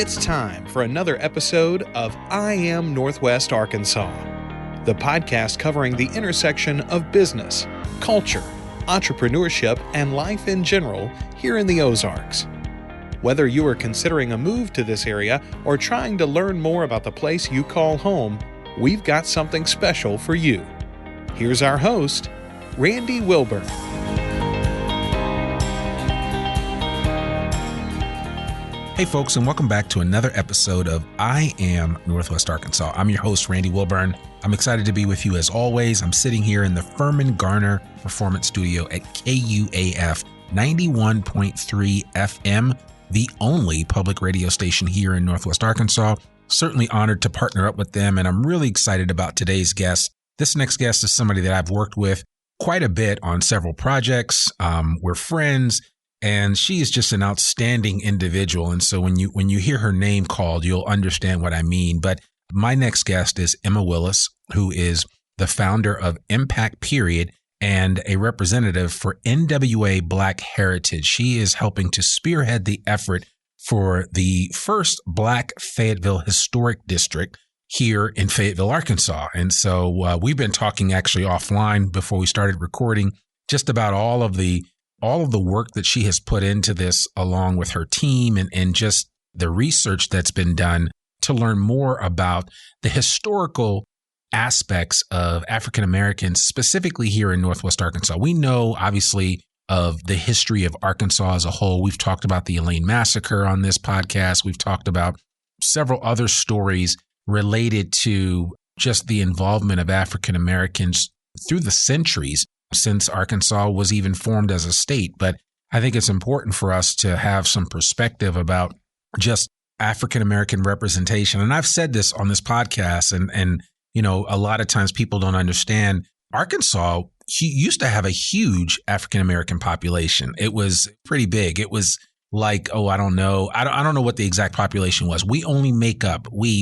It's time for another episode of I Am Northwest Arkansas, the podcast covering the intersection of business, culture, entrepreneurship, and life in general here in the Ozarks. Whether you are considering a move to this area or trying to learn more about the place you call home, we've got something special for you. Here's our host, Randy Wilburn. Hey folks, and welcome back to another episode of I Am Northwest Arkansas. I'm your host, Randy Wilburn. I'm excited to be with you as always. I'm sitting here in the Furman Garner Performance Studio at KUAF 91.3 FM, the only public radio station here in Northwest Arkansas. Certainly honored to partner up with them, and I'm really excited about today's guest. This next guest is somebody that I've worked with quite a bit on several projects. We're friends. And she is just an outstanding individual. And so when you hear her name called, you'll understand what I mean. But my next guest is Emma Willis, who is the founder of Impact Period and a representative for NWA Black Heritage. She is helping to spearhead the effort for the first Black Fayetteville Historic District here in Fayetteville, Arkansas. And so we've been talking actually offline before we started recording just about all of the work that she has put into this along with her team and just the research that's been done to learn more about the historical aspects of African Americans, specifically here in Northwest Arkansas. We know, obviously, of the history of Arkansas as a whole. We've talked about the Elaine Massacre on this podcast. We've talked about several other stories related to just the involvement of African Americans through the centuries since Arkansas was even formed as a state. But I think it's important for us to have some perspective about just African-American representation. And I've said this on this podcast, and you know, a lot of times people don't understand Arkansas used to have a huge African-American population. It was pretty big. It was like, I don't know what the exact population was. We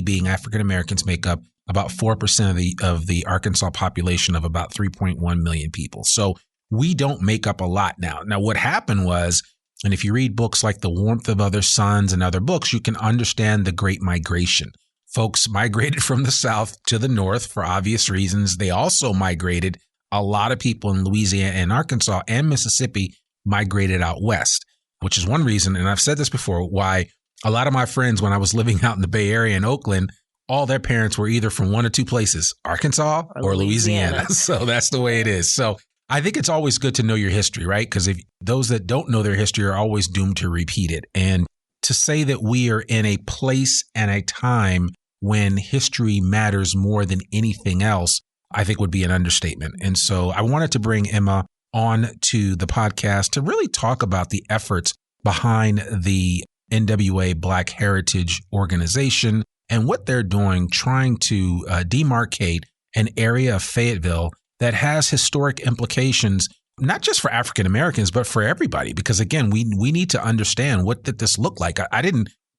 being African-Americans make up about 4% of the Arkansas population of about 3.1 million people. So we don't make up a lot now. Now, what happened was, and if you read books like The Warmth of Other Suns and other books, you can understand the Great Migration. Folks migrated from the South to the North for obvious reasons. They also migrated. A lot of people in Louisiana and Arkansas and Mississippi migrated out west, which is one reason, and I've said this before, why a lot of my friends, when I was living out in the Bay Area in Oakland, all their parents were either from one of two places, Arkansas or Louisiana. So that's the way it is. So I think it's always good to know your history, right? Because if those that don't know their history are always doomed to repeat it. And to say that we are in a place and a time when history matters more than anything else, I think would be an understatement. And so I wanted to bring Emma on to the podcast to really talk about the efforts behind the NWA Black Heritage organization and what they're doing, trying to demarcate an area of Fayetteville that has historic implications, not just for African Americans, but for everybody. Because again, we need to understand what did this look like.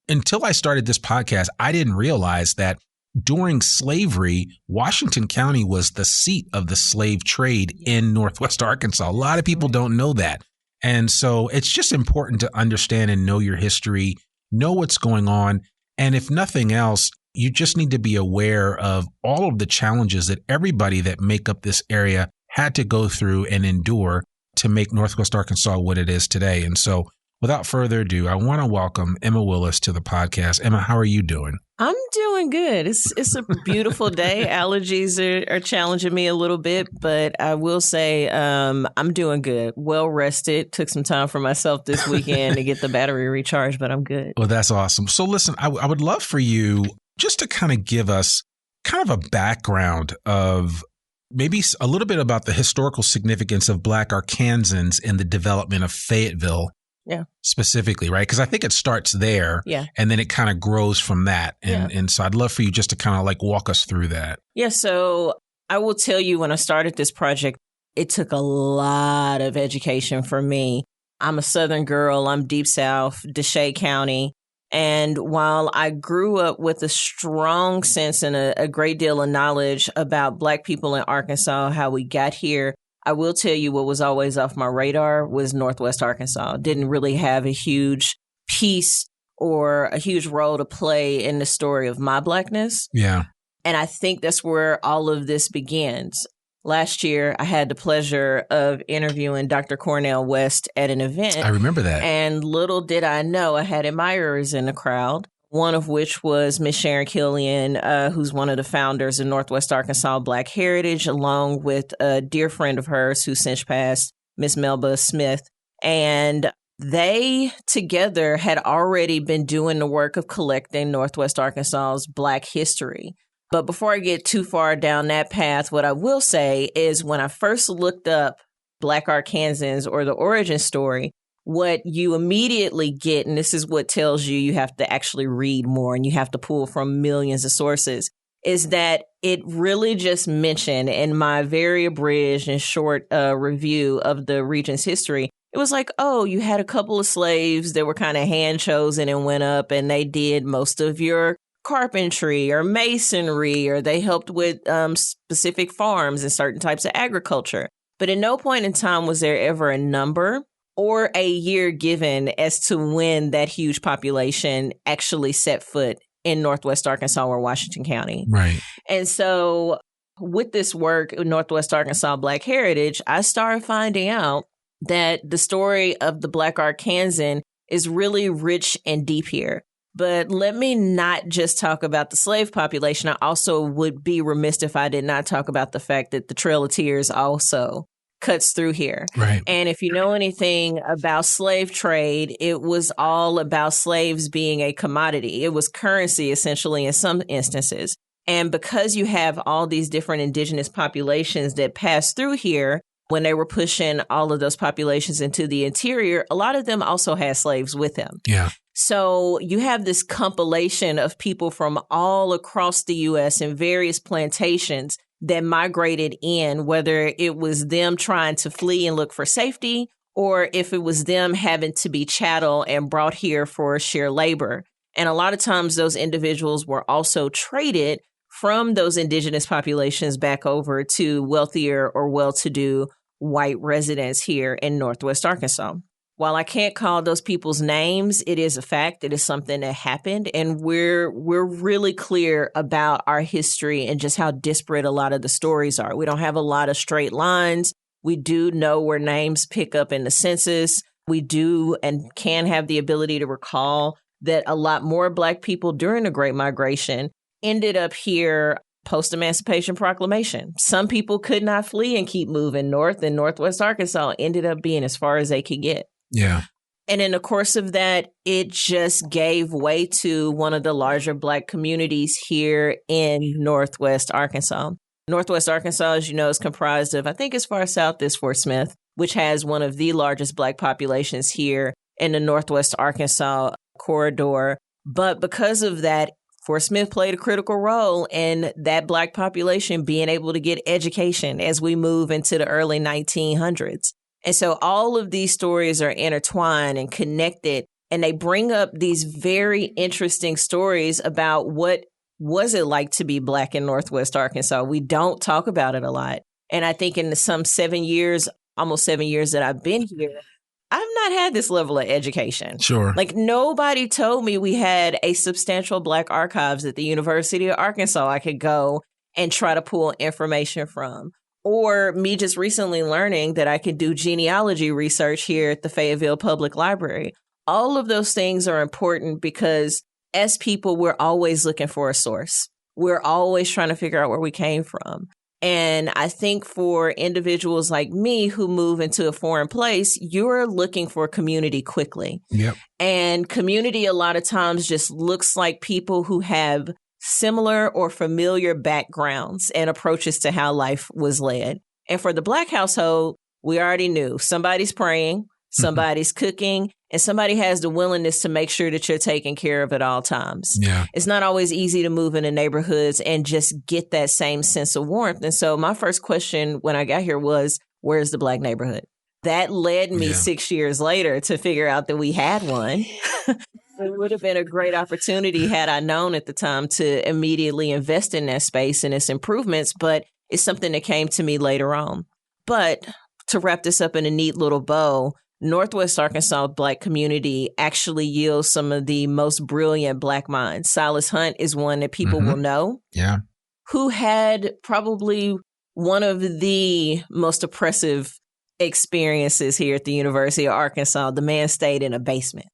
Until I started this podcast, I didn't realize that during slavery, Washington County was the seat of the slave trade in Northwest Arkansas. A lot of people don't know that. And so it's just important to understand and know your history, know what's going on. And if nothing else, you just need to be aware of all of the challenges that everybody that make up this area had to go through and endure to make Northwest Arkansas what it is today. And so without further ado, I want to welcome Emma Willis to the podcast. Emma, how are you doing? I'm doing good. It's a beautiful day. Allergies are challenging me a little bit, but I will say I'm doing good. Well rested. Took some time for myself this weekend to get the battery recharged, but I'm good. Well, that's awesome. So listen, I would love for you just to kind of give us kind of a background of maybe a little bit about the historical significance of Black Arkansans in the development of Fayetteville. Yeah. Specifically, right? Because I think it starts there. Yeah. And then it kind of grows from that. And so I'd love for you just to kind of like walk us through that. Yeah. So I will tell you, when I started this project, it took a lot of education for me. I'm a Southern girl. I'm Deep South, Deshae County. And while I grew up with a strong sense and a great deal of knowledge about Black people in Arkansas, how we got here, I will tell you what was always off my radar was Northwest Arkansas. Didn't really have a huge piece or a huge role to play in the story of my Blackness. Yeah. And I think that's where all of this begins. Last year, I had the pleasure of interviewing Dr. Cornell West at an event. I remember that. And little did I know, I had admirers in the crowd, one of which was Miss Sharon Killian, who's one of the founders of Northwest Arkansas Black Heritage, along with a dear friend of hers who since passed, Miss Melba Smith. And they together had already been doing the work of collecting Northwest Arkansas's Black history. But before I get too far down that path, what I will say is when I first looked up Black Arkansans or the origin story, what you immediately get, and this is what tells you have to actually read more and you have to pull from millions of sources, is that it really just mentioned in my very abridged and short review of the region's history, it was like, oh, you had a couple of slaves that were kind of hand chosen and went up and they did most of your carpentry or masonry, or they helped with specific farms and certain types of agriculture. But at no point in time was there ever a number or a year given as to when that huge population actually set foot in Northwest Arkansas or Washington County. Right. And so with this work, Northwest Arkansas Black Heritage, I started finding out that the story of the Black Arkansan is really rich and deep here. But let me not just talk about the slave population. I also would be remiss if I did not talk about the fact that the Trail of Tears also cuts through here. Right. And if you know anything about slave trade, it was all about slaves being a commodity. It was currency, essentially, in some instances. And because you have all these different indigenous populations that pass through here, when they were pushing all of those populations into the interior, a lot of them also had slaves with them. Yeah. So you have this compilation of people from all across the U.S. and various plantations that migrated in, whether it was them trying to flee and look for safety, or if it was them having to be chattel and brought here for sheer labor. And a lot of times those individuals were also traded from those indigenous populations back over to wealthier or well-to-do white residents here in Northwest Arkansas. While I can't call those people's names, it is a fact. It is something that happened. And we're really clear about our history and just how disparate a lot of the stories are. We don't have a lot of straight lines. We do know where names pick up in the census. We do and can have the ability to recall that a lot more Black people during the Great Migration ended up here post-Emancipation Proclamation. Some people could not flee and keep moving north, and Northwest Arkansas ended up being as far as they could get. Yeah. And in the course of that, it just gave way to one of the larger Black communities here in Northwest Arkansas. Northwest Arkansas, as you know, is comprised of, I think as far south as Fort Smith, which has one of the largest Black populations here in the Northwest Arkansas corridor. But because of that, Fort Smith played a critical role in that Black population being able to get education as we move into the early 1900s. And so all of these stories are intertwined and connected, and they bring up these very interesting stories about what was it like to be Black in Northwest Arkansas. We don't talk about it a lot. And I think in the almost 7 years that I've been here, I've not had this level of education. Sure. Like nobody told me we had a substantial Black archives at the University of Arkansas I could go and try to pull information from. Or me just recently learning that I could do genealogy research here at the Fayetteville Public Library. All of those things are important because as people, we're always looking for a source. We're always trying to figure out where we came from. And I think for individuals like me who move into a foreign place, you're looking for community quickly. Yep. And community a lot of times just looks like people who have similar or familiar backgrounds and approaches to how life was led. And for the Black household, we already knew somebody's praying, somebody's cooking, and somebody has the willingness to make sure that you're taken care of at all times. Yeah. It's not always easy to move into neighborhoods and just get that same sense of warmth. And so my first question when I got here was, where's the Black neighborhood? That led me 6 years later to figure out that we had one. It would have been a great opportunity had I known at the time to immediately invest in that space and its improvements, but it's something that came to me later on. But to wrap this up in a neat little bow, Northwest Arkansas Black community actually yields some of the most brilliant Black minds. Silas Hunt is one that people will know. Yeah. Who had probably one of the most oppressive experiences here at the University of Arkansas. The man stayed in a basement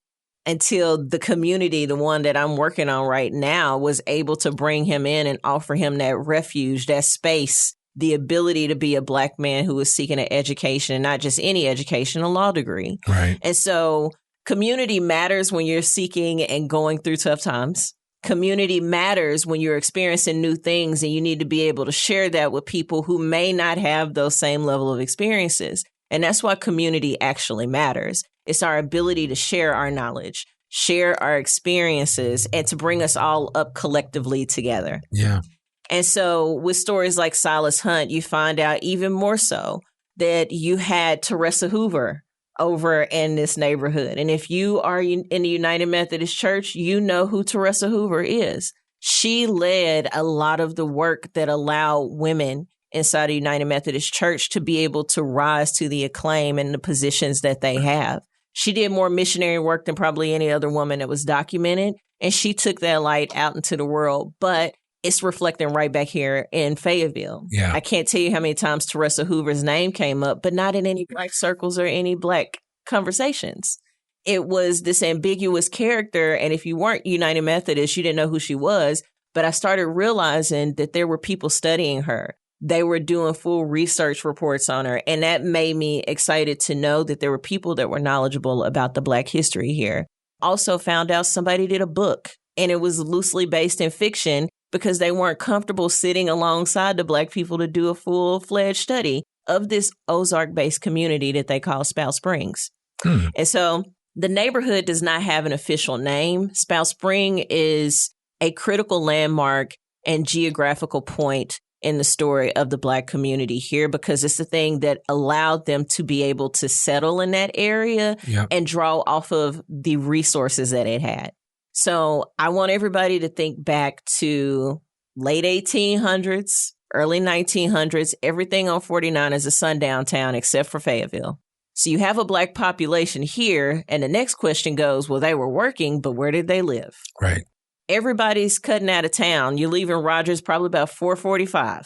until the community, the one that I'm working on right now, was able to bring him in and offer him that refuge, that space, the ability to be a Black man who was seeking an education, and not just any education, a law degree. Right. And so community matters when you're seeking and going through tough times. Community matters when you're experiencing new things, and you need to be able to share that with people who may not have those same level of experiences. And that's why community actually matters. It's our ability to share our knowledge, share our experiences, and to bring us all up collectively together. Yeah. And so with stories like Silas Hunt, you find out even more so that you had Teresa Hoover over in this neighborhood. And if you are in the United Methodist Church, you know who Teresa Hoover is. She led a lot of the work that allowed women inside the United Methodist Church to be able to rise to the acclaim and the positions that they have. She did more missionary work than probably any other woman that was documented, and she took that light out into the world. But it's reflecting right back here in Fayetteville. Yeah. I can't tell you how many times Teresa Hoover's name came up, but not in any Black circles or any Black conversations. It was this ambiguous character, and if you weren't United Methodist, you didn't know who she was. But I started realizing that there were people studying her. They were doing full research reports on her. And that made me excited to know that there were people that were knowledgeable about the Black history here. Also found out somebody did a book, and it was loosely based in fiction because they weren't comfortable sitting alongside the Black people to do a full-fledged study of this Ozark-based community that they call Spout Springs. And so the neighborhood does not have an official name. Spout Spring is a critical landmark and geographical point in the story of the Black community here, because it's the thing that allowed them to be able to settle in that area and draw off of the resources that it had. So I want everybody to think back to late 1800s, early 1900s. Everything on 49 is a sundown town except for Fayetteville. So you have a Black population here. And the next question goes, well, they were working, but where did they live? Right. Everybody's cutting out of town. You're leaving Rogers probably about 4:45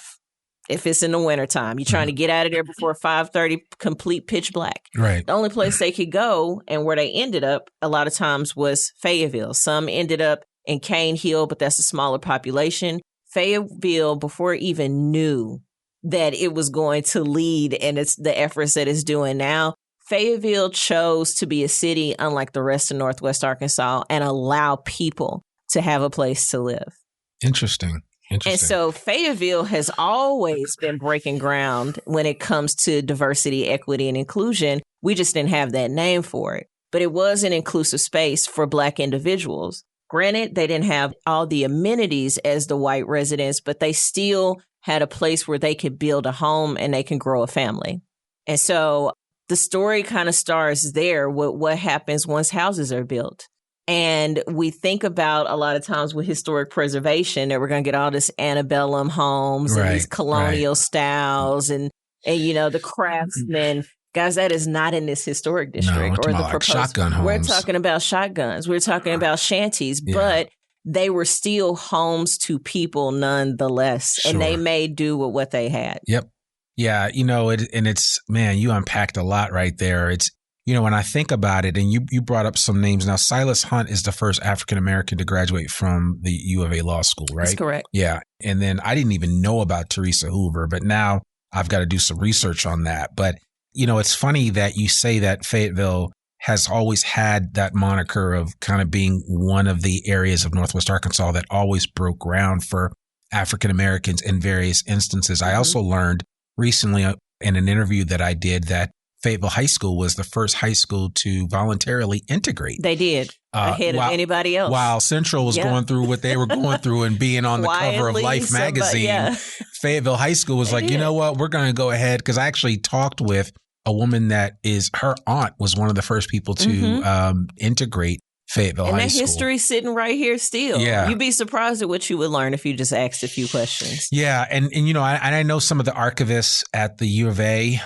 if it's in the wintertime. You're trying to get out of there before 5:30, complete pitch black. Right. The only place they could go and where they ended up a lot of times was Fayetteville. Some ended up in Cane Hill, but that's a smaller population. Fayetteville, before it even knew that it was going to lead in the efforts that it's doing now, Fayetteville chose to be a city unlike the rest of Northwest Arkansas and allow people to have a place to live. Interesting. And so Fayetteville has always been breaking ground when it comes to diversity, equity, and inclusion. We just didn't have that name for it. But it was an inclusive space for Black individuals. Granted, they didn't have all the amenities as the white residents, but they still had a place where they could build a home and they can grow a family. And so the story kind of starts there with what happens once houses are built. And we think about a lot of times with historic preservation that we're going to get all this antebellum homes and these colonial styles and you know, the craftsmen. Guys, that is not in this historic district or the proposed. Shotgun homes. We're talking about shotguns. We're talking about shanties, but they were still homes to people nonetheless. Sure. And they made do with what they had. Yep. Yeah. You know, it's, man, you unpacked a lot right there. It's, you know, when I think about it, and you brought up some names. Now, Silas Hunt is the first African-American to graduate from the U of A Law School, right? That's correct. Yeah. And then I didn't even know about Teresa Hoover, but now I've got to do some research on that. But, you know, it's funny that you say that Fayetteville has always had that moniker of kind of being one of the areas of Northwest Arkansas that always broke ground for African-Americans in various instances. I also learned recently in an interview that I did that Fayetteville High School was the first high school to voluntarily integrate. They did, ahead of anybody else. While Central was going through what they were going through and being on the cover of Life magazine, Fayetteville High School was like, you know what, we're going to go ahead. Because I actually talked with a woman that her aunt was one of the first people to integrate Fayetteville High School. And that history's sitting right here still. Yeah. You'd be surprised at what you would learn if you just asked a few questions. Yeah. And you know, I know some of the archivists at the U of A.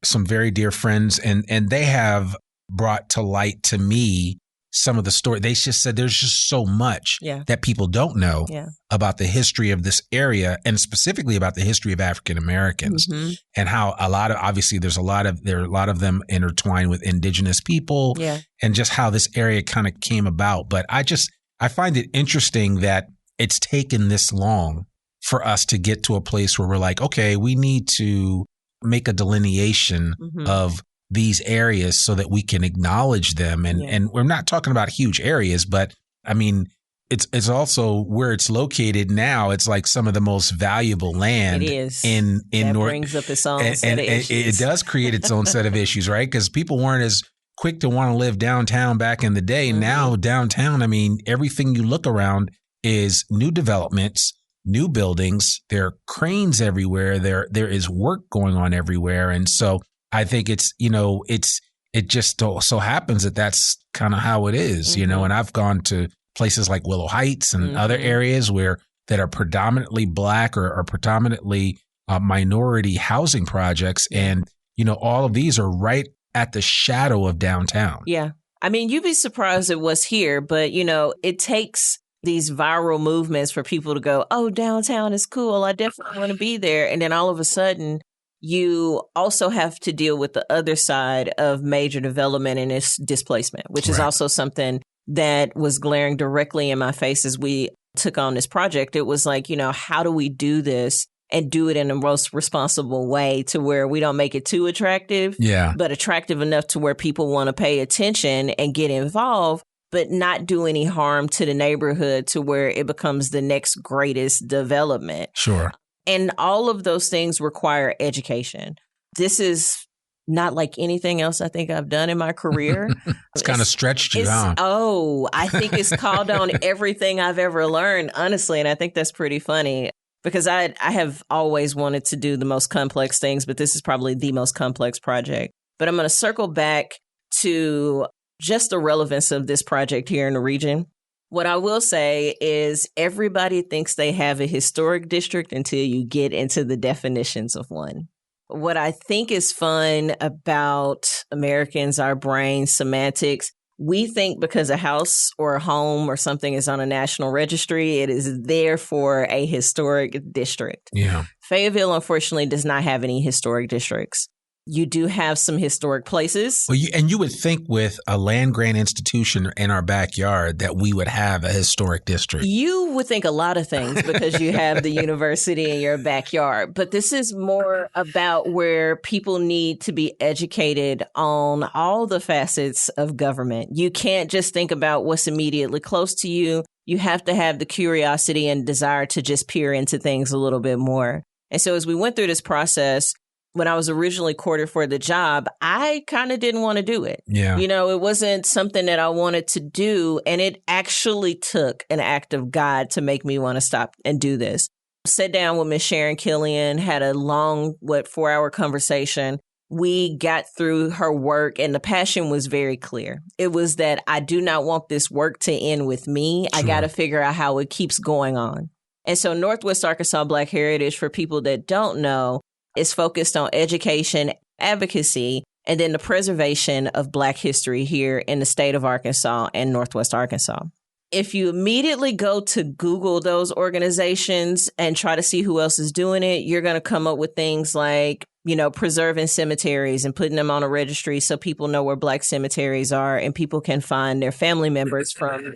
some very dear friends, and they have brought to light to me some of the story. They just said there's just so much that people don't know about the history of this area, and specifically about the history of African Americans, and how obviously there are a lot of them intertwined with indigenous people, and just how this area kind of came about. But I find it interesting that it's taken this long for us to get to a place where we're like, okay, we need to make a delineation of these areas so that we can acknowledge them. And we're not talking about huge areas, but I mean, it's also where it's located now. It's like some of the most valuable land in North. Brings up its own set of issues. It does create its own set of issues, right? Because people weren't as quick to want to live downtown back in the day. Now downtown, I mean, everything you look around is new developments, new buildings. There are cranes everywhere. There is work going on everywhere. And so I think it just so happens that that's kind of how it is, and I've gone to places like Willow Heights and other areas that are predominantly Black or predominantly minority housing projects. And, all of these are right at the shadow of downtown. Yeah. I mean, you'd be surprised at what's here, but, it takes these viral movements for people to go, oh, downtown is cool. I definitely want to be there. And then all of a sudden, you also have to deal with the other side of major development and its displacement, which is also something that was glaring directly in my face as we took on this project. It was like, how do we do this and do it in the most responsible way to where we don't make it too attractive, but attractive enough to where people want to pay attention and get involved, but not do any harm to the neighborhood to where it becomes the next greatest development. Sure. And all of those things require education. This is not like anything else I think I've done in my career. It's kind of stretched you, huh? Oh, I think it's called on everything I've ever learned, honestly. And I think that's pretty funny because I have always wanted to do the most complex things, but this is probably the most complex project. But I'm going to circle back to just the relevance of this project here in the region. What I will say is everybody thinks they have a historic district until you get into the definitions of one. What I think is fun about Americans, our brain semantics, we think because a house or a home or something is on a national registry, it is therefore a historic district. Yeah. Fayetteville, unfortunately, does not have any historic districts. You do have some historic places. Well, you would think with a land grant institution in our backyard that we would have a historic district. You would think a lot of things because you have the university in your backyard. But this is more about where people need to be educated on all the facets of government. You can't just think about what's immediately close to you. You have to have the curiosity and desire to just peer into things a little bit more. And so as we went through this process, when I was originally courted for the job, I kind of didn't want to do it. Yeah. It wasn't something that I wanted to do. And it actually took an act of God to make me want to stop and do this. Sat down with Miss Sharon Killian, had a long, 4-hour conversation. We got through her work and the passion was very clear. It was that I do not want this work to end with me. Sure. I got to figure out how it keeps going on. And so Northwest Arkansas Black Heritage, for people that don't know, is focused on education, advocacy, and then the preservation of Black history here in the state of Arkansas and Northwest Arkansas. If you immediately go to Google those organizations and try to see who else is doing it, you're going to come up with things like, preserving cemeteries and putting them on a registry so people know where Black cemeteries are and people can find their family members from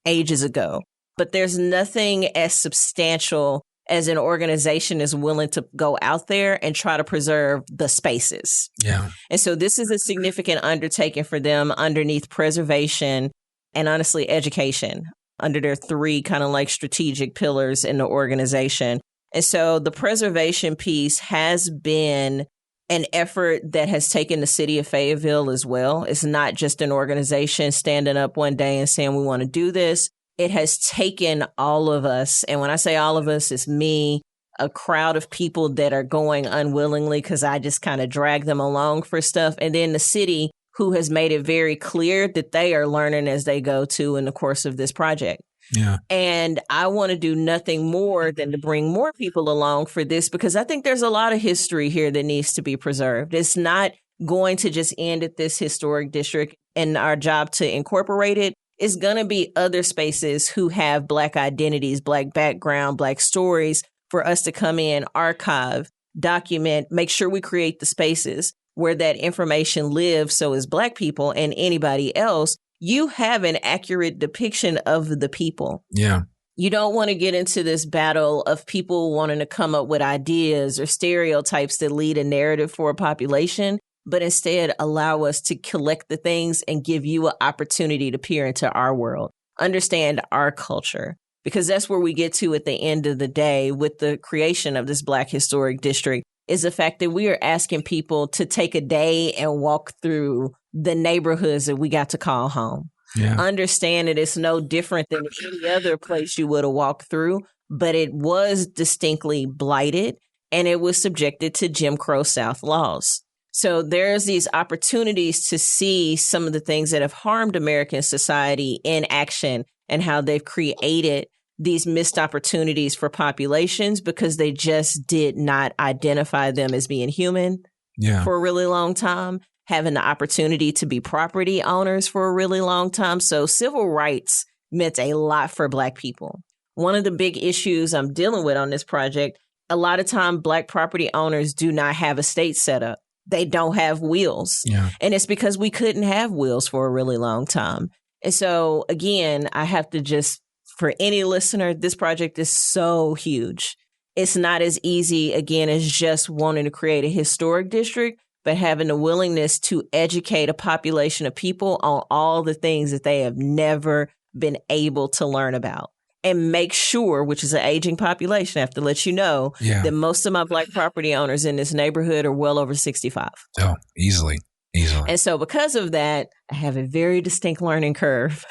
ages ago. But there's nothing as substantial as an organization is willing to go out there and try to preserve the spaces. Yeah. And so this is a significant undertaking for them underneath preservation and honestly education under their 3 kind of like strategic pillars in the organization. And so the preservation piece has been an effort that has taken the city of Fayetteville as well. It's not just an organization standing up one day and saying we want to do this. It has taken all of us, and when I say all of us, it's me, a crowd of people that are going unwillingly because I just kind of drag them along for stuff, and then the city who has made it very clear that they are learning as they go too in the course of this project. Yeah. And I want to do nothing more than to bring more people along for this, because I think there's a lot of history here that needs to be preserved. It's not going to just end at this historic district, and our job to incorporate it is going to be other spaces who have Black identities, Black background, Black stories for us to come in, archive, document, make sure we create the spaces where that information lives. So as Black people and anybody else, you have an accurate depiction of the people. Yeah. You don't want to get into this battle of people wanting to come up with ideas or stereotypes that lead a narrative for a population, but instead allow us to collect the things and give you an opportunity to peer into our world, understand our culture, because that's where we get to at the end of the day with the creation of this Black Historic District, is the fact that we are asking people to take a day and walk through the neighborhoods that we got to call home. Yeah. Understand that it's no different than any other place you would have walked through, but it was distinctly blighted and it was subjected to Jim Crow South laws. So there's these opportunities to see some of the things that have harmed American society in action and how they've created these missed opportunities for populations because they just did not identify them as being human for a really long time, having the opportunity to be property owners for a really long time. So civil rights meant a lot for Black people. One of the big issues I'm dealing with on this project, a lot of time Black property owners do not have estates set up. They don't have wills. Yeah. And it's because we couldn't have wills for a really long time. And so, again, I have to just, for any listener, this project is so huge. It's not as easy, again, as just wanting to create a historic district, but having the willingness to educate a population of people on all the things that they have never been able to learn about. And make sure, which is an aging population, I have to let you know that most of my Black property owners in this neighborhood are well over 65. Oh, easily. And so because of that, I have a very distinct learning curve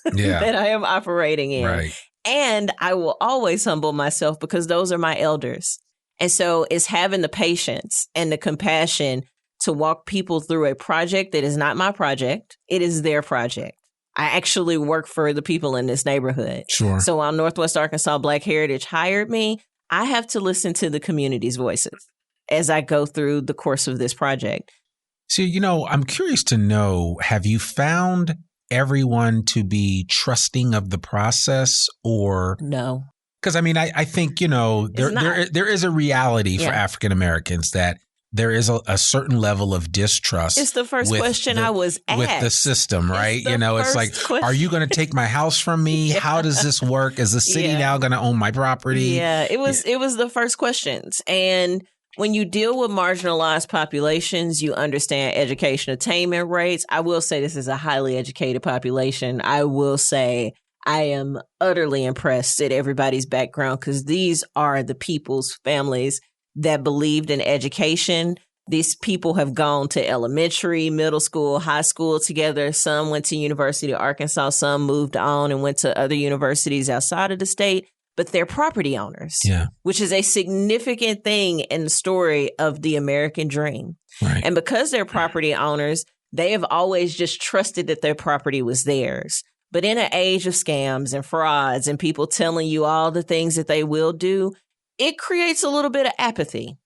that I am operating in. Right. And I will always humble myself because those are my elders. And so it's having the patience and the compassion to walk people through a project that is not my project. It is their project. I actually work for the people in this neighborhood. Sure. So while Northwest Arkansas Black Heritage hired me, I have to listen to the community's voices as I go through the course of this project. So, I'm curious to know, have you found everyone to be trusting of the process or? No. Because, I think, there is a reality for African Americans that there is a certain level of distrust. It's the first question I was asked. With the system, right? It's like, question. Are you going to take my house from me? How does this work? Is the city now going to own my property? Yeah, it was the first questions. And when you deal with marginalized populations, you understand education attainment rates. I will say this is a highly educated population. I will say I am utterly impressed at everybody's background because these are the people's families that believed in education. These people have gone to elementary, middle school, high school together. Some went to University of Arkansas. Some moved on and went to other universities outside of the state. But they're property owners, which is a significant thing in the story of the American dream. Right. And because they're property owners, they have always just trusted that their property was theirs. But in an age of scams and frauds and people telling you all the things that they will do, it creates a little bit of apathy.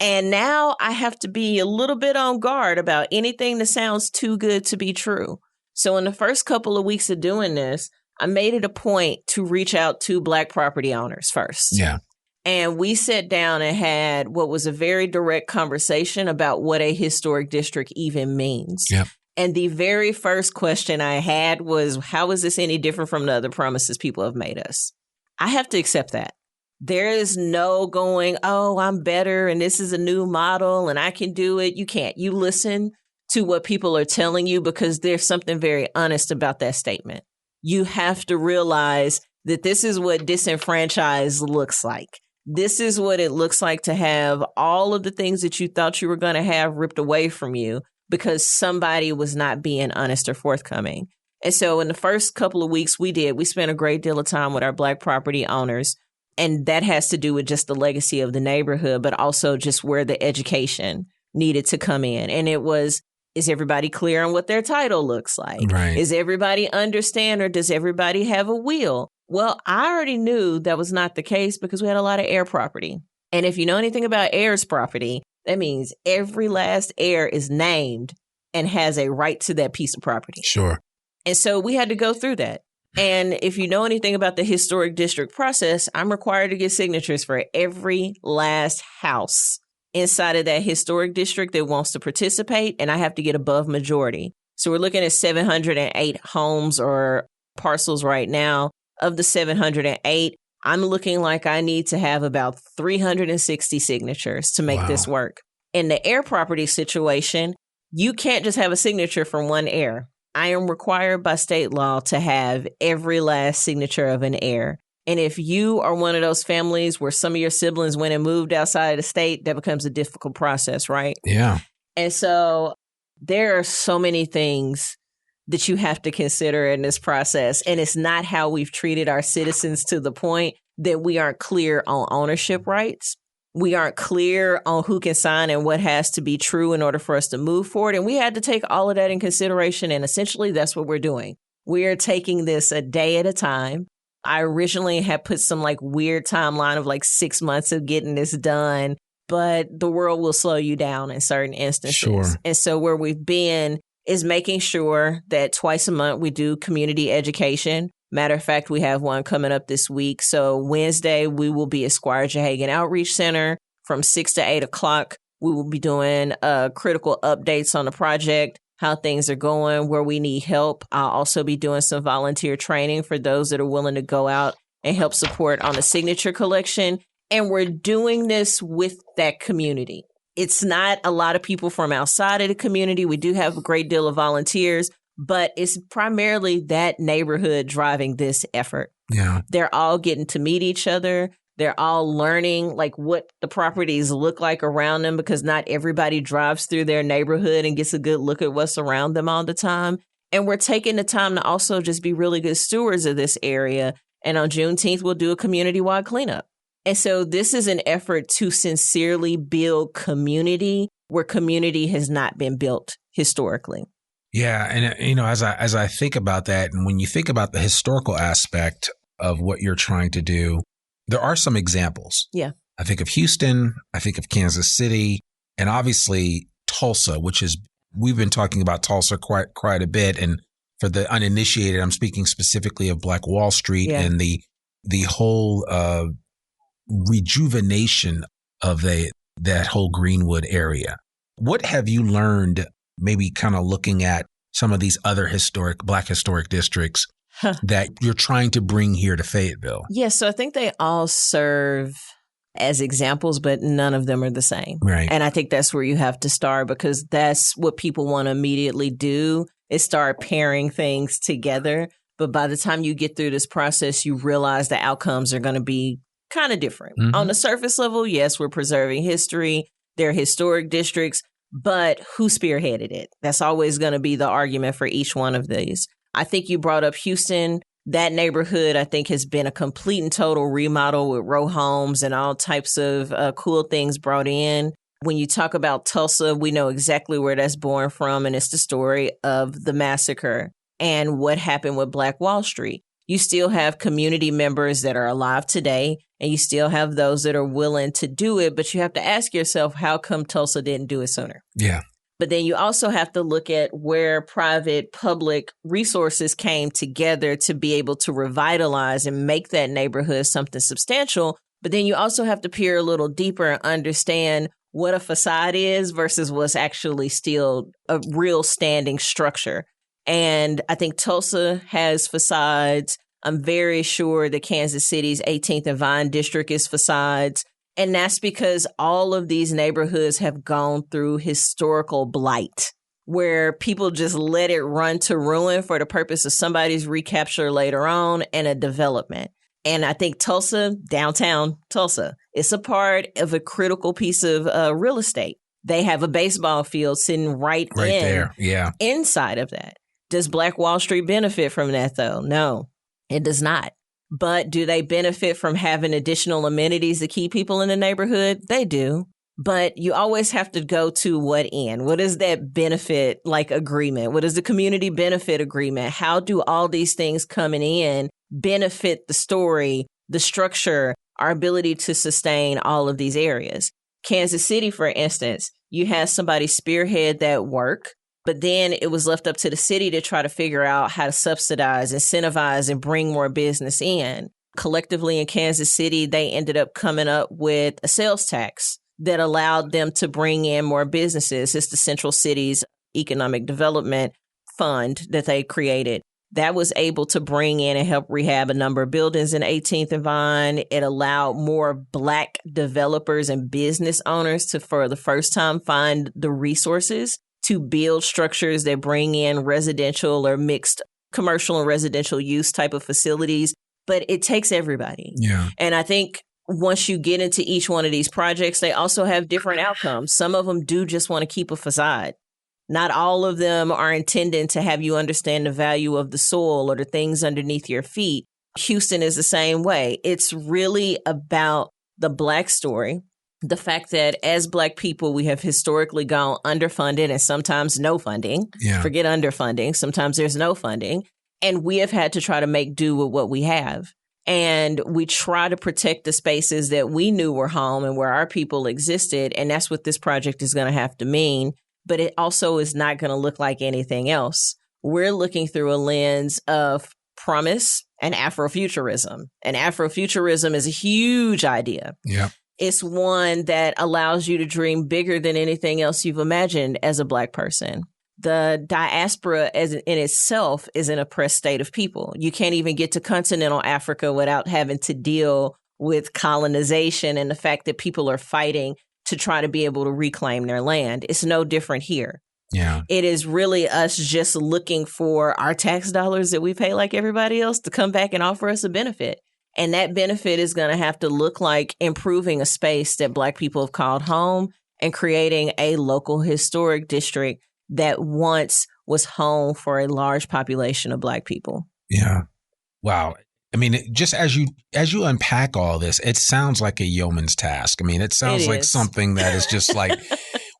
And now I have to be a little bit on guard about anything that sounds too good to be true. So in the first couple of weeks of doing this, I made it a point to reach out to Black property owners first. Yeah. And we sat down and had what was a very direct conversation about what a historic district even means. Yep. And the very first question I had was, how is this any different from the other promises people have made us? I have to accept that. There is no going, oh, I'm better and this is a new model and I can do it. You can't. You listen to what people are telling you because there's something very honest about that statement. You have to realize that this is what disenfranchised looks like. This is what it looks like to have all of the things that you thought you were going to have ripped away from you because somebody was not being honest or forthcoming. And so in the first couple of weeks we spent a great deal of time with our Black property owners. And that has to do with just the legacy of the neighborhood, but also just where the education needed to come in. And it was, is everybody clear on what their title looks like? Right. Is everybody understand or does everybody have a will? Well, I already knew that was not the case because we had a lot of heir property. And if you know anything about heirs property, that means every last heir is named and has a right to that piece of property. Sure. And so we had to go through that. And if you know anything about the historic district process, I'm required to get signatures for every last house inside of that historic district that wants to participate. And I have to get above majority. So we're looking at 708 homes or parcels right now. Of the 708, I'm looking like I need to have about 360 signatures to make this work. In the heir property situation, you can't just have a signature from one heir. I am required by state law to have every last signature of an heir. And if you are one of those families where some of your siblings went and moved outside of the state, that becomes a difficult process, right? Yeah. And so there are so many things that you have to consider in this process. And it's not how we've treated our citizens to the point that we aren't clear on ownership rights. We aren't clear on who can sign and what has to be true in order for us to move forward. And we had to take all of that in consideration. And essentially, that's what we're doing. We are taking this a day at a time. I originally had put some weird timeline of 6 months of getting this done, but the world will slow you down in certain instances. Sure. And so where we've been is making sure that twice a month we do community education. Matter of fact, we have one coming up this week. So Wednesday, we will be at Squire Jahagan Outreach Center from 6 to 8 o'clock. We will be doing critical updates on the project, how things are going, where we need help. I'll also be doing some volunteer training for those that are willing to go out and help support on the signature collection. And we're doing this with that community. It's not a lot of people from outside of the community. We do have a great deal of volunteers, but it's primarily that neighborhood driving this effort. Yeah. They're all getting to meet each other. They're all learning what the properties look like around them, because not everybody drives through their neighborhood and gets a good look at what's around them all the time. And we're taking the time to also just be really good stewards of this area. And on Juneteenth, we'll do a community-wide cleanup. And so this is an effort to sincerely build community where community has not been built historically. Yeah. And, as I think about that, and when you think about the historical aspect of what you're trying to do, there are some examples. Yeah. I think of Houston, I think of Kansas City, and obviously Tulsa, we've been talking about Tulsa quite a bit. And for the uninitiated, I'm speaking specifically of Black Wall Street and the whole rejuvenation of that whole Greenwood area. What have you learned, maybe kind of looking at some of these other Black historic districts that you're trying to bring here to Fayetteville? Yeah, so I think they all serve as examples, but none of them are the same. Right. And I think that's where you have to start, because that's what people want to immediately do, is start pairing things together. But by the time you get through this process, you realize the outcomes are going to be kind of different. Mm-hmm. On the surface level, yes, we're preserving history. They're historic districts, but who spearheaded it? That's always going to be the argument for each one of these. I think you brought up Houston. That neighborhood, I think, has been a complete and total remodel with row homes and all types of cool things brought in. When you talk about Tulsa, we know exactly where that's born from, and it's the story of the massacre and what happened with Black Wall Street. You still have community members that are alive today, and you still have those that are willing to do it. But you have to ask yourself, how come Tulsa didn't do it sooner? Yeah. But then you also have to look at where private, public resources came together to be able to revitalize and make that neighborhood something substantial. But then you also have to peer a little deeper and understand what a facade is versus what's actually still a real standing structure. And I think Tulsa has facades. I'm very sure that Kansas City's 18th and Vine district is facades. And that's because all of these neighborhoods have gone through historical blight, where people just let it run to ruin for the purpose of somebody's recapture later on and a development. And I think Tulsa, downtown Tulsa, is a part of a critical piece of real estate. They have a baseball field sitting right there. Yeah. Inside of that. Does Black Wall Street benefit from that, though? No, it does not. But do they benefit from having additional amenities to keep people in the neighborhood? They do. But you always have to go to what end? What is that benefit agreement? What is the community benefit agreement? How do all these things coming in benefit the story, the structure, our ability to sustain all of these areas. Kansas City, for instance, you had somebody spearhead that work, but then it was left up to the city to try to figure out how to subsidize, incentivize, and bring more business in. Collectively in Kansas City, they ended up coming up with a sales tax that allowed them to bring in more businesses. It's the Central Cities Economic Development Fund that they created. That was able to bring in and help rehab a number of buildings in 18th and Vine. It allowed more Black developers and business owners to, for the first time, find the resources to build structures that bring in residential or mixed commercial and residential use type of facilities. But it takes everybody. Yeah. And I think once you get into each one of these projects, they also have different outcomes. Some of them do just want to keep a facade. Not all of them are intended to have you understand the value of the soil or the things underneath your feet. Houston is the same way. It's really about the Black story. The fact that as Black people, we have historically gone underfunded and sometimes no funding. Yeah. Forget underfunding. Sometimes there's no funding. And we have had to try to make do with what we have. And we try to protect the spaces that we knew were home and where our people existed. And that's what this project is going to have to mean. But it also is not going to look like anything else. We're looking through a lens of promise and Afrofuturism. And Afrofuturism is a huge idea. Yeah. It's one that allows you to dream bigger than anything else you've imagined as a Black person. The diaspora as in itself is an oppressed state of people. You can't even get to continental Africa without having to deal with colonization and the fact that people are fighting to try to be able to reclaim their land. It's no different here. Yeah. It is really us just looking for our tax dollars that we pay like everybody else to come back and offer us a benefit. And that benefit is going to have to look like improving a space that Black people have called home and creating a local historic district that once was home for a large population of Black people. Yeah. Wow. I mean, just as you unpack all this, it sounds like a yeoman's task. I mean, it sounds like something that is just like,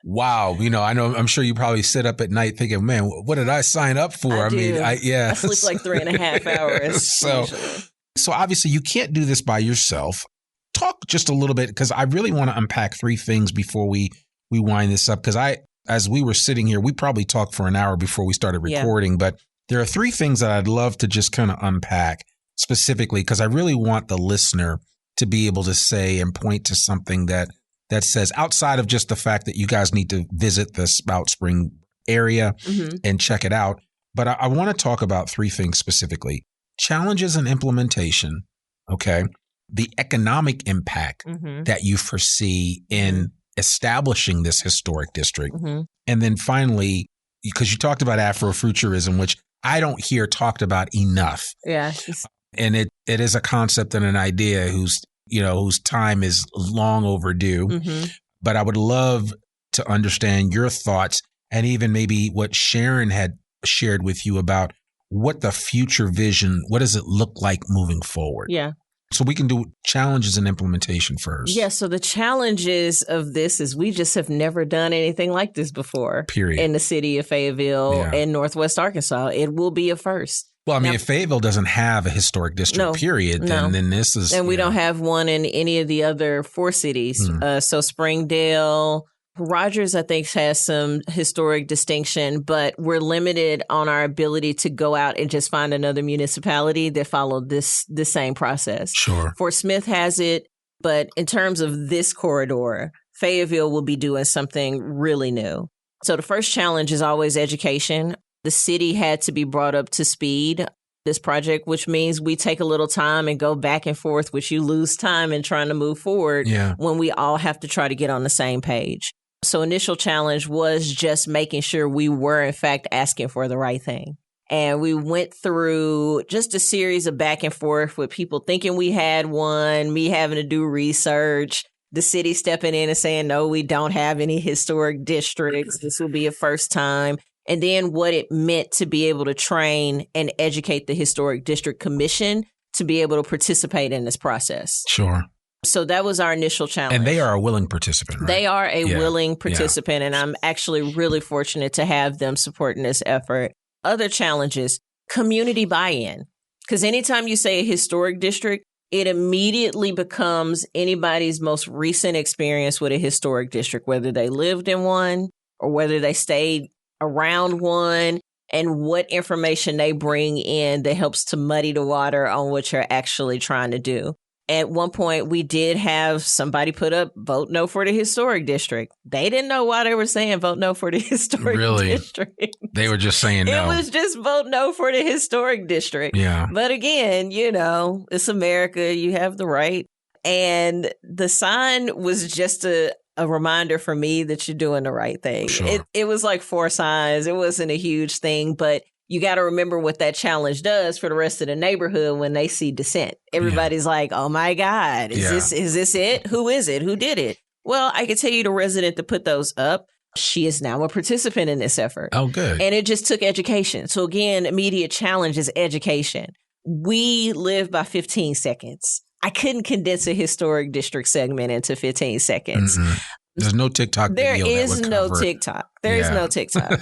wow. You know, I'm sure you probably sit up at night thinking, man, what did I sign up for? I sleep like 3.5 hours. So obviously you can't do this by yourself. Talk just a little bit, because I really want to unpack three things before we wind this up. Because as we were sitting here, we probably talked for an hour before we started recording, but there are three things that I'd love to just kind of unpack specifically, because I really want the listener to be able to say and point to something that says, outside of just the fact that you guys need to visit the Spout Spring area and check it out. But I want to talk about three things specifically: challenges and implementation. Okay. The economic impact that you foresee in establishing this historic district. And then finally, because you talked about Afrofuturism, which I don't hear talked about enough. Yeah. And it is a concept and an idea whose time is long overdue. But I would love to understand your thoughts, and even maybe what Sharon had shared with you about what the future vision, what does it look like moving forward? Yeah. So we can do challenges and implementation first. Yeah. So the challenges of this is we just have never done anything like this before. Period. In the city of Fayetteville and Northwest Arkansas. It will be a first. Well, I mean, if Fayetteville doesn't have a historic district, period, then this is... And we don't have one in any of the other four cities. So Springdale, Rogers, I think, has some historic distinction, but we're limited on our ability to go out and just find another municipality that followed the same process. Sure. Fort Smith has it, but in terms of this corridor, Fayetteville will be doing something really new. So the first challenge is always education. The city had to be brought up to speed, this project, which means we take a little time and go back and forth, which you lose time in trying to move forward when we all have to try to get on the same page. So initial challenge was just making sure we were, in fact, asking for the right thing. And we went through just a series of back and forth with people thinking we had one, me having to do research, the city stepping in and saying, no, we don't have any historic districts. This will be a first time. And then what it meant to be able to train and educate the Historic District Commission to be able to participate in this process. Sure. So that was our initial challenge. And they are a willing participant, right? They are a willing participant, and I'm actually really fortunate to have them supporting this effort. Other challenges, community buy-in. Because anytime you say a historic district, it immediately becomes anybody's most recent experience with a historic district, whether they lived in one or whether they stayed around one, and what information they bring in that helps to muddy the water on what you're actually trying to do. At one point, we did have somebody put up vote no for the historic district. They didn't know why they were saying vote no for the historic district. They were just saying no. It was just vote no for the historic district. Yeah. But again, it's America. You have the right. And the sign was just a reminder for me that you're doing the right thing. Sure. It was like 4 signs. It wasn't a huge thing, but you got to remember what that challenge does for the rest of the neighborhood when they see dissent. Everybody's like, oh my God, is this it? Who is it? Who did it? Well, I can tell you the resident that put those up, she is now a participant in this effort. Oh, good. And it just took education. So again, immediate challenge is education. We live by 15 seconds. I couldn't condense a historic district segment into 15 seconds. Mm-hmm. There's no TikTok video There is no TikTok. There is no TikTok.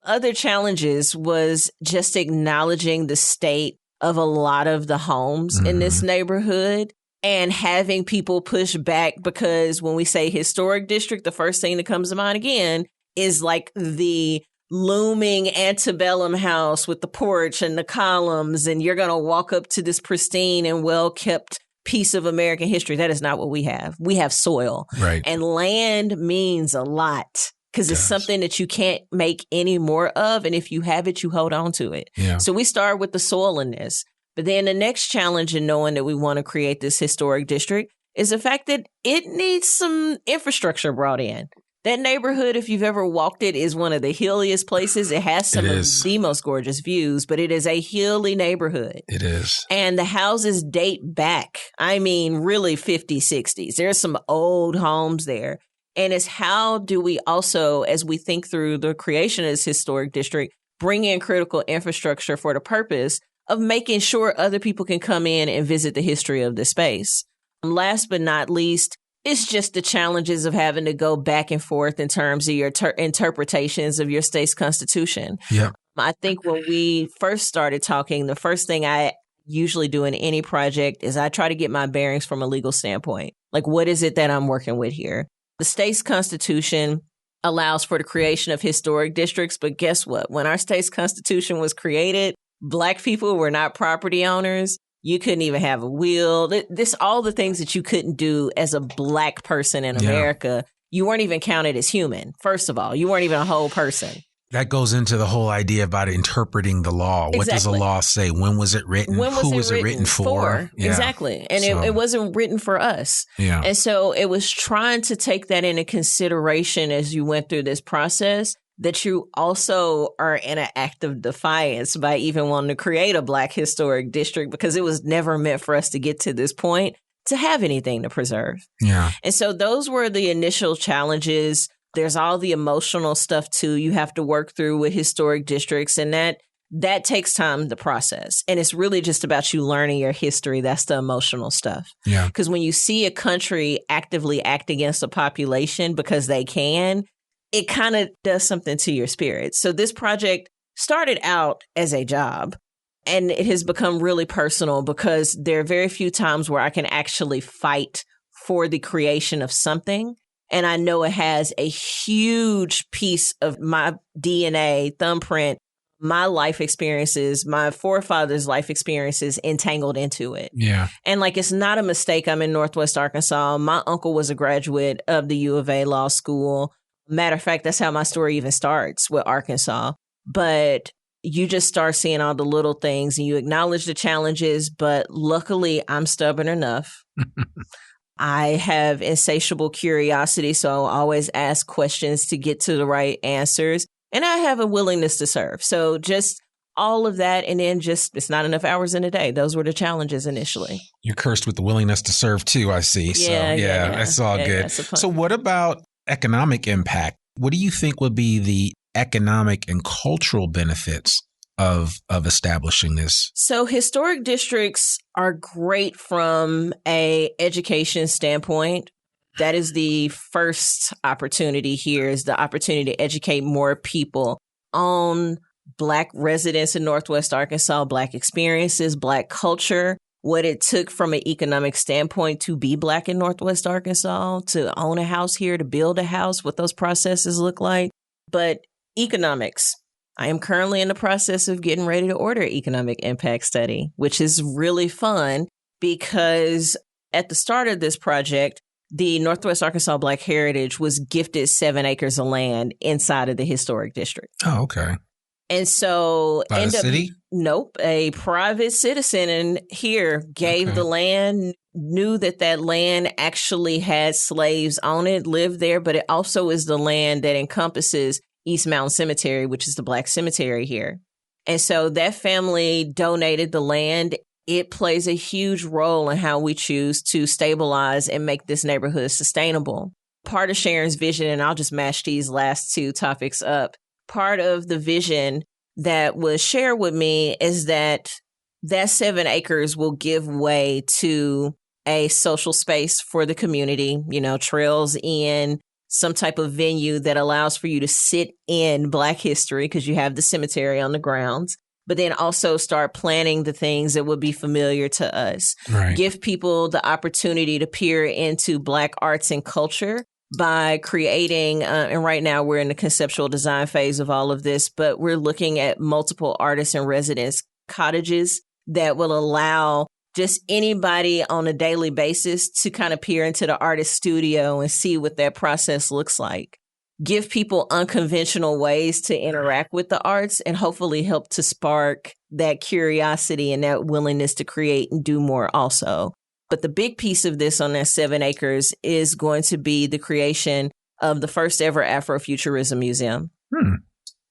Other challenges was just acknowledging the state of a lot of the homes in this neighborhood and having people push back, because when we say historic district, the first thing that comes to mind again is like the looming antebellum house with the porch and the columns, and you're going to walk up to this pristine and well-kept piece of American history. That is not what we have. We have soil. Right. And land means a lot. Because it's something that you can't make any more of. And if you have it, you hold on to it. Yeah. So we start with the soil in this. But then the next challenge in knowing that we want to create this historic district is the fact that it needs some infrastructure brought in. That neighborhood, if you've ever walked it, is one of the hilliest places. It has some of the most gorgeous views, but it is a hilly neighborhood. It is. And the houses date back, I mean, really 50s, 60s. There's some old homes there. And it's how do we also, as we think through the creation of this historic district, bring in critical infrastructure for the purpose of making sure other people can come in and visit the history of the space. Last but not least, it's just the challenges of having to go back and forth in terms of your interpretations of your state's constitution. Yeah. I think when we first started talking, the first thing I usually do in any project is I try to get my bearings from a legal standpoint. Like, what is it that I'm working with here? The state's constitution allows for the creation of historic districts, but guess what? When our state's constitution was created, Black people were not property owners. You couldn't even have a will. All the things that you couldn't do as a Black person in America. You weren't even counted as human. First of all, you weren't even a whole person. That goes into the whole idea about interpreting the law. What does the law say? When was it written? Who was it written for? Yeah. Exactly. And it wasn't written for us. Yeah. And so it was trying to take that into consideration as you went through this process, that you also are in an act of defiance by even wanting to create a Black historic district, because it was never meant for us to get to this point to have anything to preserve. Yeah. And so those were the initial challenges. There's all the emotional stuff, too, you have to work through with historic districts. And that takes time to process. And it's really just about you learning your history. That's the emotional stuff. Yeah. Because when you see a country actively act against a population because they can, it kind of does something to your spirit. So this project started out as a job, and it has become really personal because there are very few times where I can actually fight for the creation of something. And I know it has a huge piece of my DNA, thumbprint, my life experiences, my forefathers' life experiences entangled into it. Yeah. And like, it's not a mistake I'm in Northwest Arkansas. My uncle was a graduate of the U of A Law School. Matter of fact, that's how my story even starts, with Arkansas. But you just start seeing all the little things and you acknowledge the challenges. But luckily, I'm stubborn enough. I have insatiable curiosity, so I always ask questions to get to the right answers. And I have a willingness to serve. So just all of that. And then just, it's not enough hours in a day. Those were the challenges initially. You're cursed with the willingness to serve too, I see. Yeah, that's all good. So what about economic impact? What do you think would be the economic and cultural benefits of establishing this? So historic districts are great from a education standpoint. That is the first opportunity here, is the opportunity to educate more people on Black residents in Northwest Arkansas, Black experiences, Black culture, what it took from an economic standpoint to be Black in Northwest Arkansas, to own a house here, to build a house, what those processes look like. But economics. I am currently in the process of getting ready to order an economic impact study, which is really fun because at the start of this project, the Northwest Arkansas Black Heritage was gifted 7 acres of land inside of the historic district. Oh, okay. And so By the city? Nope. A private citizen in here gave the land, knew that that land actually had slaves on it, lived there, but it also is the land that encompasses East Mountain Cemetery, which is the Black cemetery here. And so that family donated the land. It plays a huge role in how we choose to stabilize and make this neighborhood sustainable. Part of Sharon's vision, and I'll just mash these last 2 topics up, part of the vision that was shared with me is that 7 acres will give way to a social space for the community, trails in, some type of venue that allows for you to sit in Black history because you have the cemetery on the grounds, but then also start planning the things that would be familiar to us. Right. Give people the opportunity to peer into Black arts and culture by creating, and right now we're in the conceptual design phase of all of this, but we're looking at multiple artists and residents cottages that will allow just anybody on a daily basis to kind of peer into the artist studio and see what that process looks like. Give people unconventional ways to interact with the arts and hopefully help to spark that curiosity and that willingness to create and do more also. But the big piece of this on that 7 acres is going to be the creation of the first ever Afrofuturism Museum.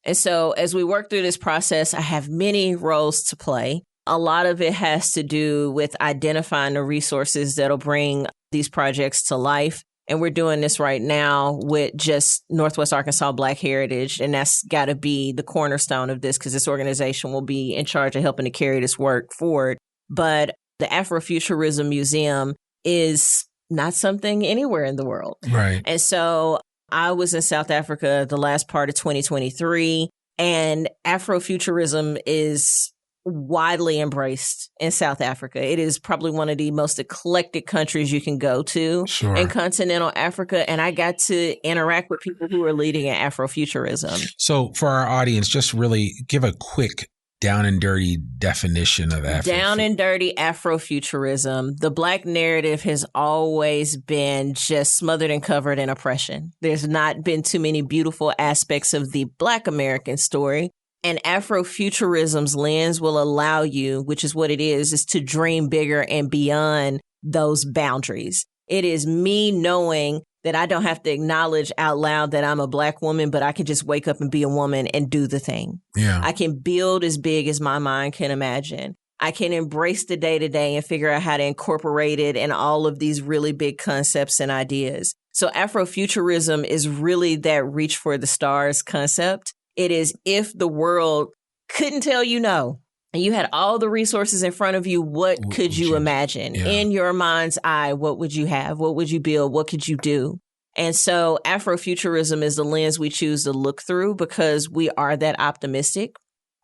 And so as we work through this process, I have many roles to play. A lot of it has to do with identifying the resources that'll bring these projects to life. And we're doing this right now with just Northwest Arkansas Black Heritage. And that's got to be the cornerstone of this because this organization will be in charge of helping to carry this work forward. But the Afrofuturism Museum is not something anywhere in the world. Right. And so I was in South Africa the last part of 2023, and Afrofuturism is widely embraced in South Africa. It is probably one of the most eclectic countries you can go to in continental Africa. And I got to interact with people who are leading in Afrofuturism. So for our audience, just really give a quick down and dirty definition of Afrofuturism. Down and dirty Afrofuturism. The Black narrative has always been just smothered and covered in oppression. There's not been too many beautiful aspects of the Black American story. And Afrofuturism's lens will allow you, which is what it is to dream bigger and beyond those boundaries. It is me knowing that I don't have to acknowledge out loud that I'm a Black woman, but I can just wake up and be a woman and do the thing. Yeah. I can build as big as my mind can imagine. I can embrace the day-to-day and figure out how to incorporate it in all of these really big concepts and ideas. So Afrofuturism is really that reach for the stars concept. It is if the world couldn't tell you no, and you had all the resources in front of you, what could you imagine? Yeah. In your mind's eye, what would you have? What would you build? What could you do? And so Afrofuturism is the lens we choose to look through because we are that optimistic.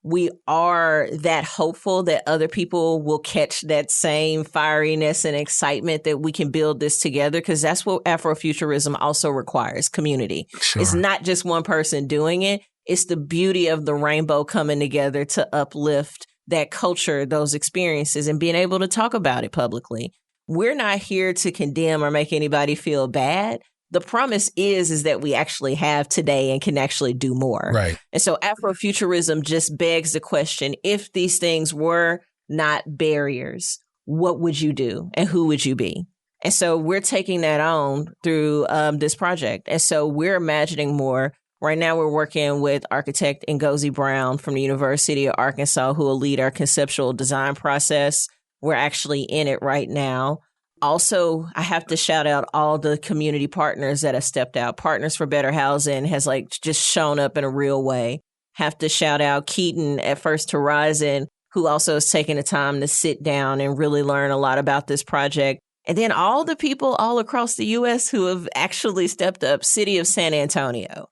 We are that hopeful that other people will catch that same fieriness and excitement that we can build this together, because that's what Afrofuturism also requires, community. Sure. It's not just one person doing it. It's the beauty of the rainbow coming together to uplift that culture, those experiences, and being able to talk about it publicly. We're not here to condemn or make anybody feel bad. The promise is that we actually have today and can actually do more. Right. And so Afrofuturism just begs the question, if these things were not barriers, what would you do and who would you be? And so we're taking that on through this project. And so we're imagining more. Right now, we're working with architect Ngozi Brown from the University of Arkansas, who will lead our conceptual design process. We're actually in it right now. Also, I have to shout out all the community partners that have stepped out. Partners for Better Housing has just shown up in a real way. Have to shout out Keaton at First Horizon, who also has taken the time to sit down and really learn a lot about this project. And then all the people all across the U.S. who have actually stepped up. City of San Antonio.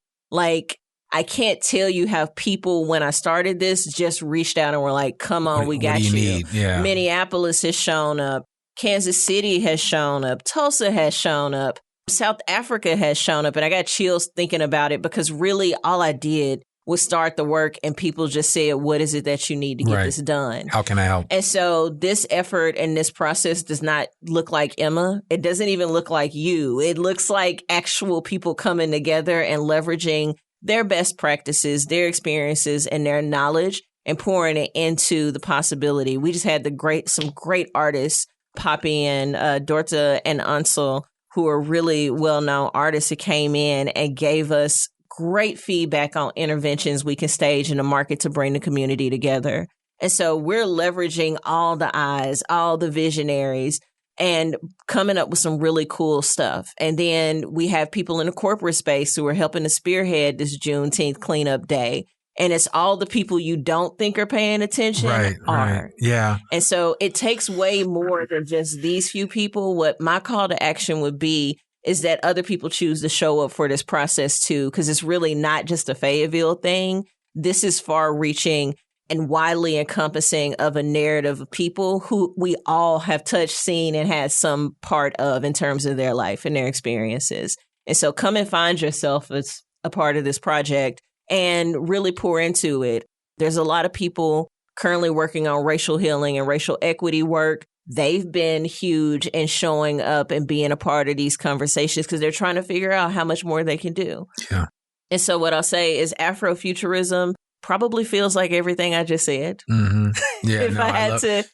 I can't tell you how people, when I started this, just reached out and were like, come on, we got what do you. Need? Yeah. Minneapolis has shown up. Kansas City has shown up. Tulsa has shown up. South Africa has shown up. And I got chills thinking about it because really all I did was start the work and people just said, what is it that you need to get this done? How can I help? And so this effort and this process does not look like Emma. It doesn't even look like you. It looks like actual people coming together and leveraging their best practices, their experiences, and their knowledge and pouring it into the possibility. We just had some great artists pop in, Dorta and Ansel, who are really well-known artists, who came in and gave us great feedback on interventions we can stage in the market to bring the community together. And so we're leveraging all the eyes, all the visionaries, and coming up with some really cool stuff. And then we have people in the corporate space who are helping to spearhead this Juneteenth cleanup day. And it's all the people you don't think are paying attention are. Yeah. And so it takes way more than just these few people. What my call to action would be is that other people choose to show up for this process too, because it's really not just a Fayetteville thing. This is far-reaching and widely encompassing of a narrative of people who we all have touched, seen, and had some part of in terms of their life and their experiences. And so come and find yourself as a part of this project and really pour into it. There's a lot of people currently working on racial healing and racial equity work. They've been huge in showing up and being a part of these conversations because they're trying to figure out how much more they can do. Yeah. And so what I'll say is Afrofuturism probably feels like everything I just said. Mm-hmm. Yeah, if I had to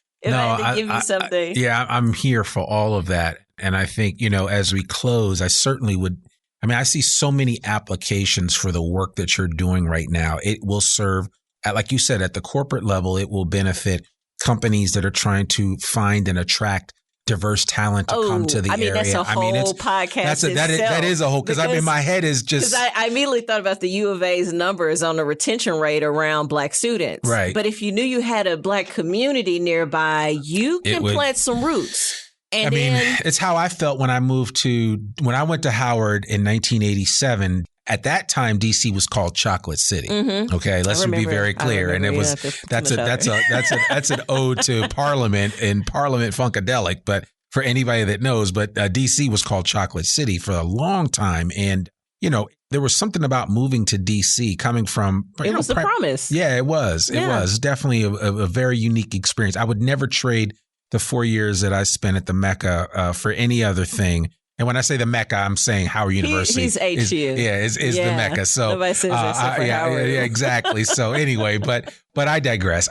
give you something. I'm here for all of that. And I think, as we close, I certainly would. I see so many applications for the work that you're doing right now. It will serve, like you said, at the corporate level, it will benefit companies that are trying to find and attract diverse talent to come to the area. That's a whole podcast. That is a whole, because my head is just. Because I immediately thought about the U of A's numbers on the retention rate around Black students. Right. But if you knew you had a Black community nearby, you can plant some roots. And it's how I felt when I when I went to Howard in 1987. At that time, DC was called Chocolate City. Mm-hmm. Okay, let's be very clear. And it was that's an ode to Parliament and Parliament Funkadelic. But for anybody that knows, DC was called Chocolate City for a long time. And there was something about moving to DC, coming from it was the promise. Yeah, it was. It was definitely a very unique experience. I would never trade the 4 years that I spent at the Mecca for any other thing. And when I say the Mecca, I'm saying Howard University. He's HU. Is the Mecca. So nobody says that for Howard. Yeah, exactly. So anyway, but I digress.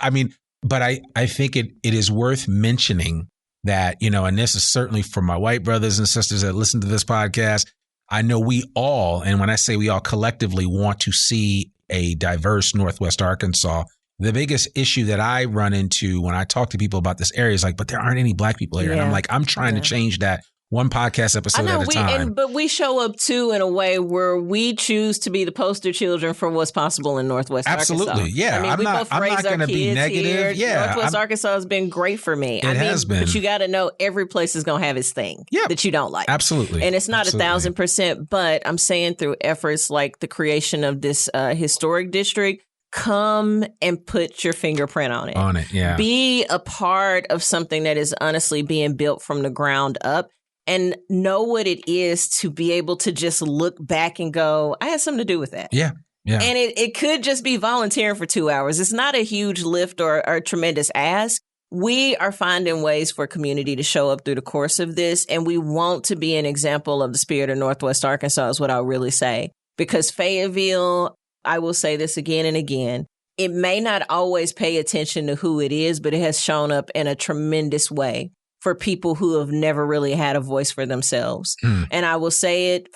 But I think it is worth mentioning that, and this is certainly for my white brothers and sisters that listen to this podcast. I know we all, and when I say we all collectively, want to see a diverse Northwest Arkansas. The biggest issue that I run into when I talk to people about this area is like, but there aren't any Black people here. Yeah. And I'm trying to change that. One podcast episode at a time. But we show up too in a way where we choose to be the poster children for what's possible in Northwest Absolutely. Arkansas. Yeah. We both raised our kids be negative. Here. Yeah. Northwest Arkansas has been great for me. It has been. But you got to know every place is going to have its thing that you don't like. Absolutely. And it's not 1,000%, but I'm saying through efforts like the creation of this historic district, come and put your fingerprint on it. Yeah. Be a part of something that is honestly being built from the ground up. And know what it is to be able to just look back and go, I had something to do with that. Yeah. Yeah. And it could just be volunteering for 2 hours. It's not a huge lift or a tremendous ask. We are finding ways for community to show up through the course of this. And we want to be an example of the spirit of Northwest Arkansas is what I'll really say. Because Fayetteville, I will say this again and again, it may not always pay attention to who it is, but it has shown up in a tremendous way for people who have never really had a voice for themselves. And I will say it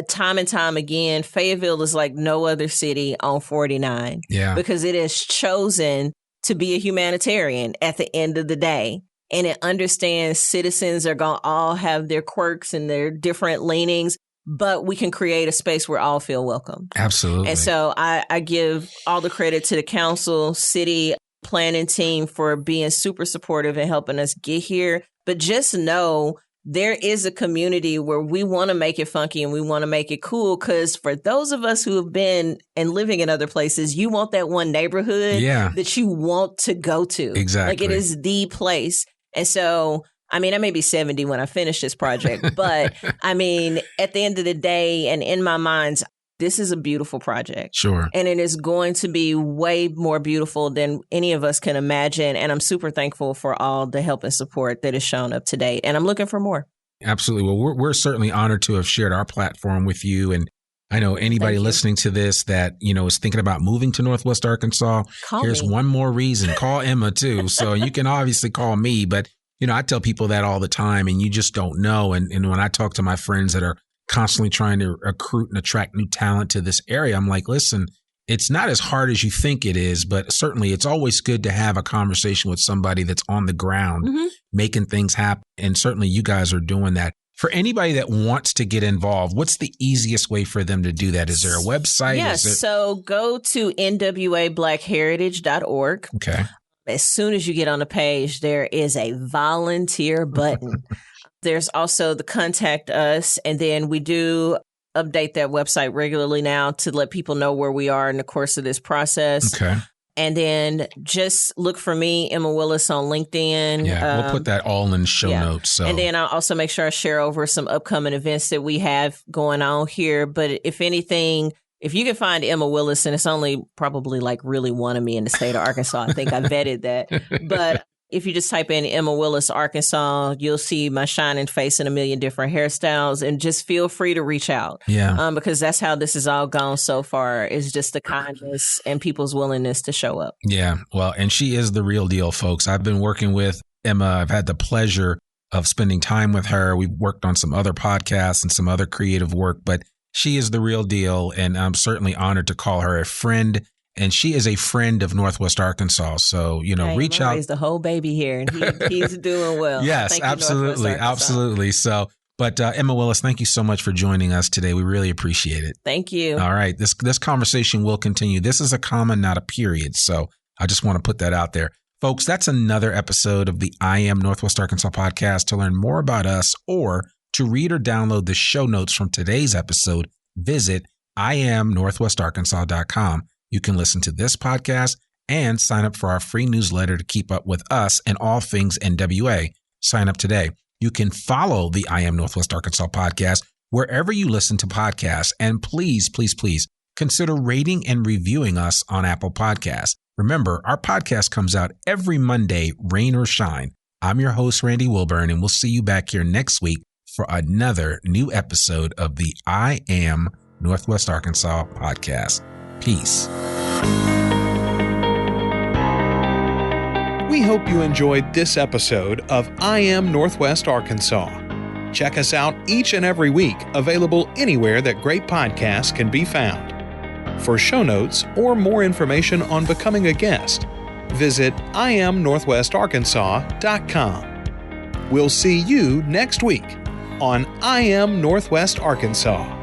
time and time again, Fayetteville is like no other city on 49 because it has chosen to be a humanitarian at the end of the day. And it understands citizens are going to all have their quirks and their different leanings, but we can create a space where all feel welcome. Absolutely. And so I give all the credit to the council, city planning team for being super supportive and helping us get here. But just know there is a community where we want to make it funky and we want to make it cool. Because for those of us who have been and living in other places, you want that one neighborhood that you want to go to. Exactly. Like it is the place. And so, I mean, I may be 70 when I finish this project, but I mean, at the end of the day and in my mind, this is a beautiful project. Sure. And it is going to be way more beautiful than any of us can imagine. And I'm super thankful for all the help and support that has shown up to date. And I'm looking for more. Absolutely. Well, we're certainly honored to have shared our platform with you. And I know anybody listening to this that, is thinking about moving to Northwest Arkansas, here's one more reason. Call Emma too. So you can obviously call me, but I tell people that all the time and you just don't know. And when I talk to my friends that are constantly trying to recruit and attract new talent to this area, I'm like, listen, it's not as hard as you think it is, but certainly it's always good to have a conversation with somebody that's on the ground, making things happen. And certainly you guys are doing that. For anybody that wants to get involved, what's the easiest way for them to do that? Is there a website? Yes. So go to NWABlackHeritage.org. Okay. As soon as you get on the page, there is a volunteer button. There's also the contact us. And then we do update that website regularly now to let people know where we are in the course of this process. Okay. And then just look for me, Emma Willis, on LinkedIn. Yeah, we'll put that all in show notes. So. And then I'll also make sure I share over some upcoming events that we have going on here. But if anything, if you can find Emma Willis, and it's only probably like really one of me in the state of Arkansas, I think I vetted that. But if you just type in Emma Willis, Arkansas, you'll see my shining face in a million different hairstyles, and just feel free to reach out. Yeah. Because that's how this has all gone so far, is just the kindness and people's willingness to show up. Yeah. Well, and she is the real deal, folks. I've been working with Emma. I've had the pleasure of spending time with her. We've worked on some other podcasts and some other creative work, but she is the real deal. And I'm certainly honored to call her a friend. And she is a friend of Northwest Arkansas. So, reach out. Raised the whole baby here, and he's doing well. Yes, absolutely. Absolutely. So, but Emma Willis, thank you so much for joining us today. We really appreciate it. Thank you. All right. This conversation will continue. This is a comma, not a period. So I just want to put that out there. Folks, that's another episode of the I Am Northwest Arkansas podcast. To learn more about us or to read or download the show notes from today's episode, visit IamNorthwestArkansas.com. You can listen to this podcast and sign up for our free newsletter to keep up with us and all things NWA. Sign up today. You can follow the I Am Northwest Arkansas podcast wherever you listen to podcasts. And please, please, please consider rating and reviewing us on Apple Podcasts. Remember, our podcast comes out every Monday, rain or shine. I'm your host, Randy Wilburn, and we'll see you back here next week for another new episode of the I Am Northwest Arkansas podcast. Peace. We hope you enjoyed this episode of I Am Northwest Arkansas. Check us out each and every week, available anywhere that great podcasts can be found. For show notes or more information on becoming a guest, visit IamNorthwestArkansas.com. We'll see you next week on I Am Northwest Arkansas.